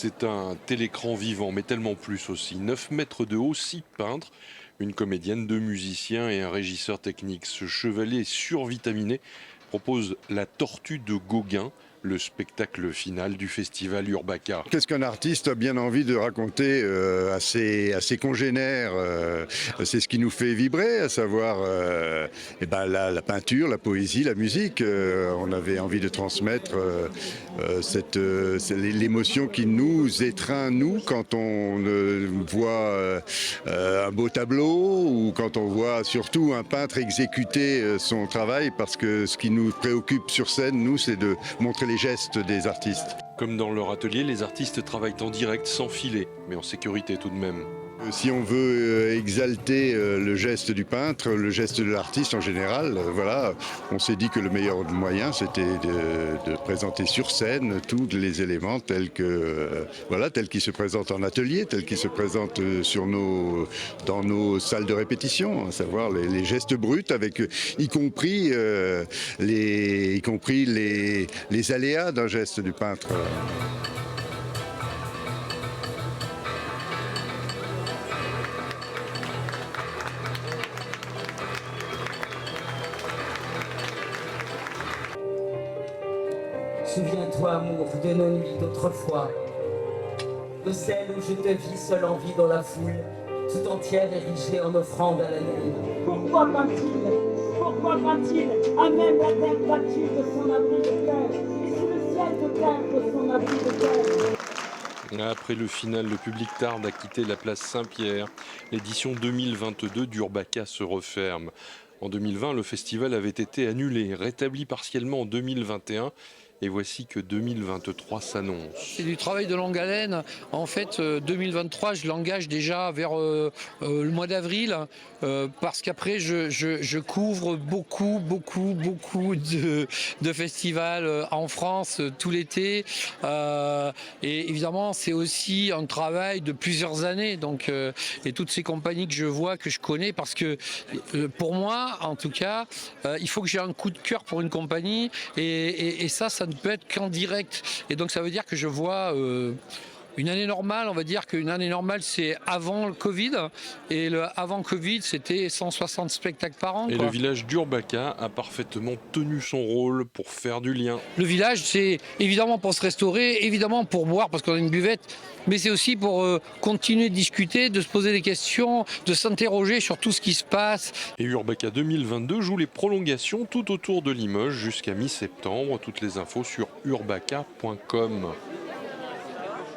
C'est un télécran vivant, mais tellement plus aussi. 9 mètres de haut, 6 peintres, une comédienne, 2 musiciens et un régisseur technique. Ce chevalet survitaminé propose La Tortue de Gauguin, le spectacle final du festival Urbaka. Qu'est-ce qu'un artiste a bien envie de raconter à ses congénères c'est ce qui nous fait vibrer, à savoir la peinture, la poésie, la musique. On avait envie de transmettre l'émotion qui nous étreint, nous, quand on voit un beau tableau ou quand on voit surtout un peintre exécuter son travail, parce que ce qui nous préoccupe sur scène, nous, c'est de montrer les gestes des artistes. Comme dans leur atelier, les artistes travaillent en direct sans filet, mais en sécurité tout de même. Si on veut exalter le geste du peintre, le geste de l'artiste en général, voilà, on s'est dit que le meilleur moyen, c'était de présenter sur scène tous les éléments tels qu'ils se présentent en atelier, tels qu'ils se présentent dans nos salles de répétition, à savoir les gestes bruts, avec y compris les aléas d'un geste du peintre. Souviens-toi, amour, de nos nuits d'autrefois, de celles où je te vis seul en vie dans la foule, tout entière érigée en offrande à la lune. Pourquoi peint-il? Pourquoi peint-il? À même la terre battue de son abri de terre, et sous le ciel de terre de son abri de terre. Après le final, le public tarde à quitter la place Saint-Pierre. L'édition 2022 d'Urbaka se referme. En 2020, le festival avait été annulé, rétabli partiellement en 2021. Et voici que 2023 s'annonce. C'est du travail de longue haleine. En fait, 2023, je l'engage déjà vers le mois d'avril, parce qu'après, je couvre beaucoup de festivals en France tout l'été. Et évidemment, c'est aussi un travail de plusieurs années. Donc, et toutes ces compagnies que je vois, que je connais, parce que pour moi, en tout cas, il faut que j'ai un coup de cœur pour une compagnie. Et ça ne peut être qu'en direct. Et donc ça veut dire que je vois une année normale, on va dire qu'une année normale c'est avant le Covid, et le avant Covid c'était 160 spectacles par an. Et le village d'Urbaka a parfaitement tenu son rôle pour faire du lien. Le village, c'est évidemment pour se restaurer, évidemment pour boire parce qu'on a une buvette, mais c'est aussi pour continuer de discuter, de se poser des questions, de s'interroger sur tout ce qui se passe. Et Urbaka 2022 joue les prolongations tout autour de Limoges jusqu'à mi-septembre. Toutes les infos sur urbaka.com.